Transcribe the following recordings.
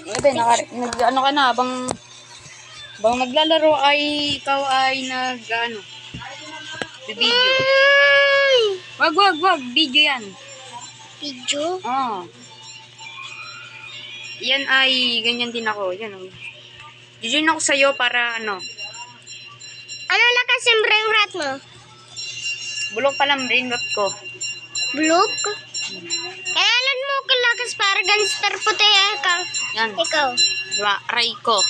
Ben, ano ka na, bang naglalaro ay ikaw ay video. Wag, video yan. Video? Oh. Yan ay, ganyan din ako. Yan, oh. Join ako sa'yo para Ano lakas yung brain rot mo? bulok pa lang brain rot ko. Bulok? Kailan mo kalakas para gangster puti ka? Yan. Ikaw. Diba? Aray ko.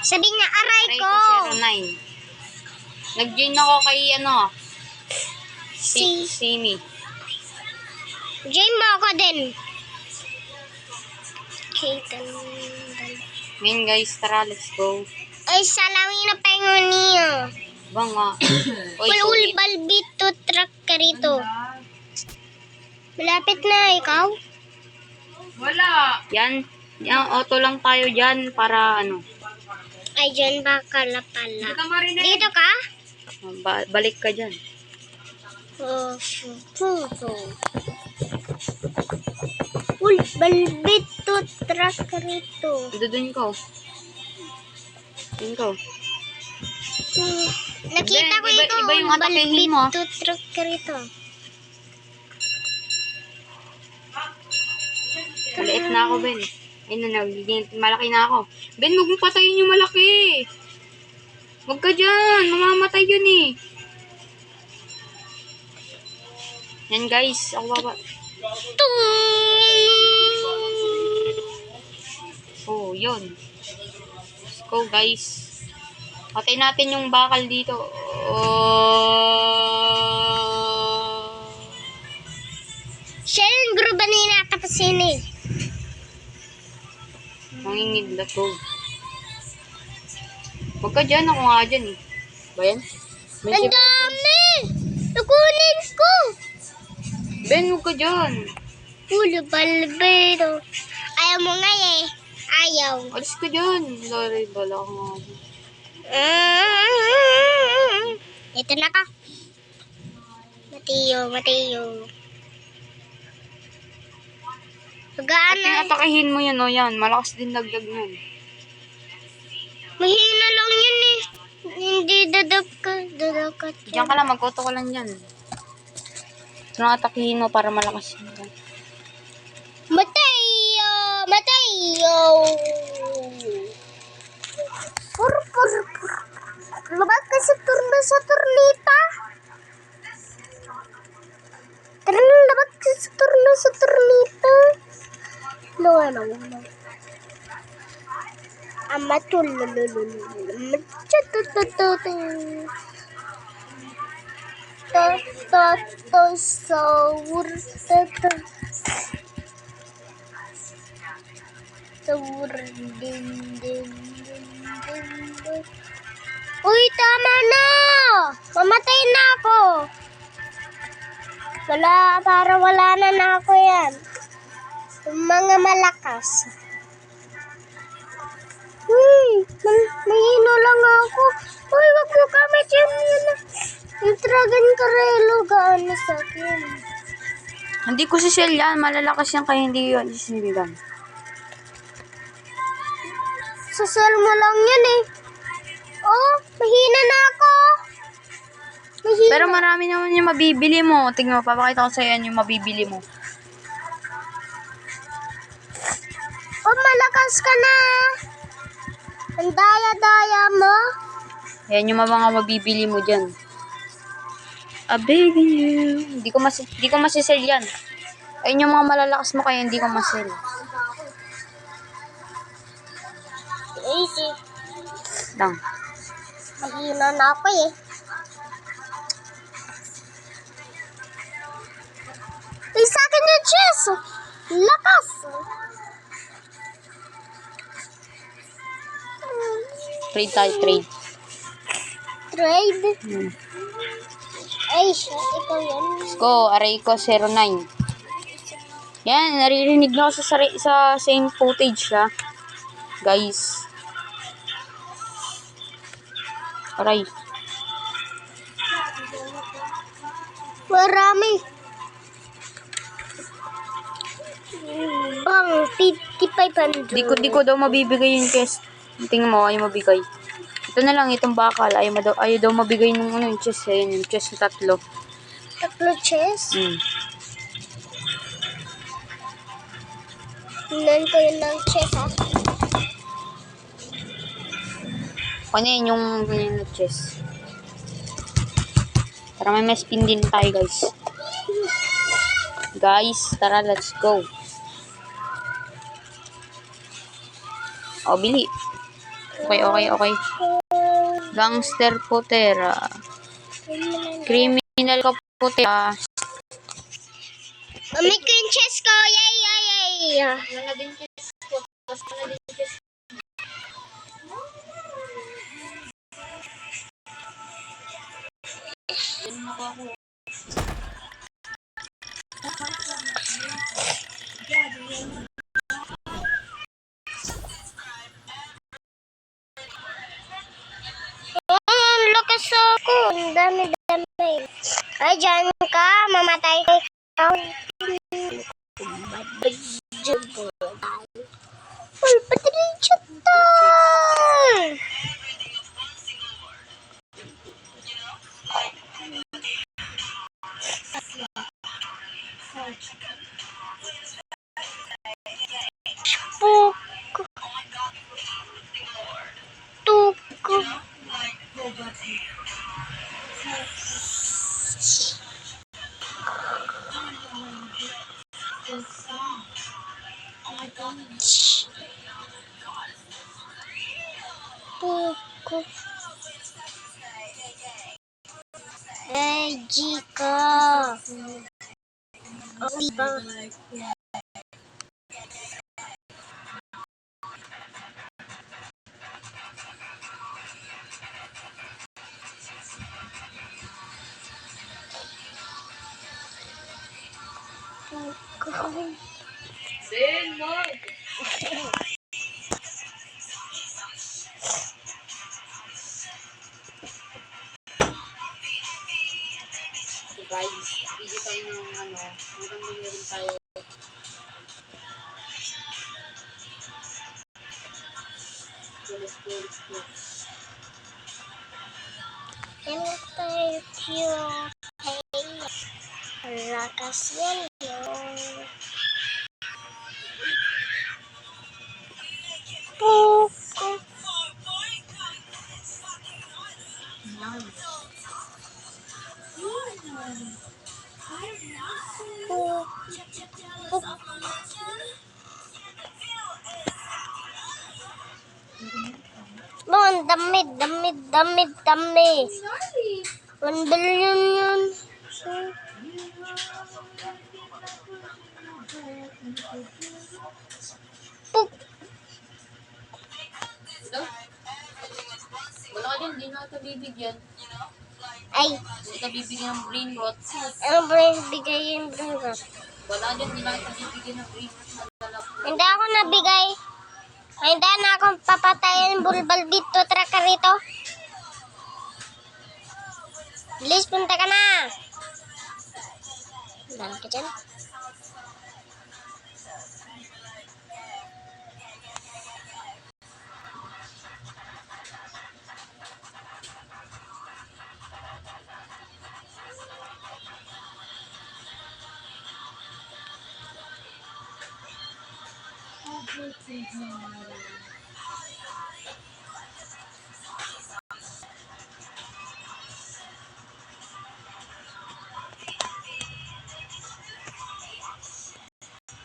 Sabi niya, aray Aray ko. ko 09. Nag-join ako kay Simi. Join mo ako din. Okay, Ngayon guys, tara, let's go. ay, salawin na pengon niyo. Ba nga. Ulul balbit to truck ka rito. Malapit na, ikaw? Wala. Yan, auto lang tayo dyan para Ay, dyan ba kala pala? Dito ka? balik ka dyan. Balbit to truck ka rito. Doon ko. Doon ko. Nakita ko ito. Iba yung atakihin mo. Balbit to truck ka rito. Maliit na ako, Ben. Ayun na, malaki na ako. Ben, huwag mo patayin yung malaki. Huwag ka dyan. Mamamatay yun eh. Yan guys, ako baba. Oh, yun. Let's go guys. Patay natin yung bakal dito. Siya yung gruba na inatapasin eh. Mangingid, let's go. Huwag ka dyan, ako nga dyan eh. Ba yan? Ang dami! Nakunin ko! Ben, huwag ka dyan. Ulo balbero. Ayaw mo nga eh. Ayaw. Alis ka dyan. Lari, bala ka nga dyan. Ito na ka. Matiyo. Magaan At na. atakihin mo yan, o yan. Malakas din dagdag nun. Mahina lang yan eh. Hindi dadakat. Diyan ka lang, mag-auto ka lang dyan. Ito na atakihin mo para malakas yun. Matayo. Pur. Lumag ka sa turnita. Lumag ka sa turnita. No. Uy, tama na! Mamatay na ako! Wala na ako yan. Yung mga malakas. Uy, mahino lang ako. Uy, wag mo kamit yun. Yung Dragon Carelo, gaano sa akin. Hindi ko si Shell yan. Malalakas yan kaya hindi yun sisindigan. Sasal mo lang yan eh. Oh, mahina na ako. Mahina. Pero marami naman yung mabibili mo. Tingnan mo, papakita ko sa'yo yan yung mabibili mo. Oh, malakas ka na. Ang daya-daya mo. Yan yung mga mabibili mo dyan. Begging you. Hindi ko masisell yan. Ayun yung mga malalakas mo kaya hindi ko masell. Easy. Lang. Mahina na ako eh. Sa akin yung chess. Lakas. Trade tayo, trade. Trade? Ay, ikaw yan. Let's go. Aray ko 09. Yan, naririnig na ako sa same footage ha. Guys. Aray. Marami. Bang, 5,500. Di ko daw mabibigay yung chest. Tingnan mo, ayaw mabigay. Ito na lang, itong bakal. Ayaw daw mabigay ng ano, yung chest. Ayun, yung chest na 3. 3 chest. Hmm. Tingnan ko yun ng chest, ha. Ano yun yung chest. Tara, may spin din tayo, guys. Guys, tara, let's go. O, bili. Okay. Gangster Potera. Criminal ka Potera. Gamit ko yung chest ko. Yay. Wala din chest ko. Wala din chest. Ang lakas ako. Ang dami. Ay, dyan ka. Mamatay ka. Uy, patrincha tayo. Tuko. Tuko. Eh, Jika. Diba? Guys, video tayo ng ano. Hanggang rin tayo. Lakas yan yun. Puko. Bang, dami. 1 billion yun. Puk. Wala ka din, di na ito bibigyan. Ay, Hindi ka bibigyan ng brain rot. ano ba yung bigay yung bro? Wala din, di na ito bibigyan ng brain rot. Hindi ako nabigay. Hindi na akong papatayin bulbal dito. Tara ka rito. Bilis, punta ka na. Dami ka dyan.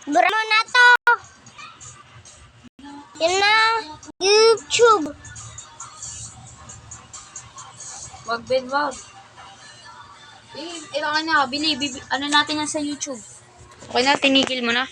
Bura mo na to. Yan na. YouTube. Wag, Ben, wag. Kailangan na, ano natin yan sa YouTube. Okay na, tinigil mo na.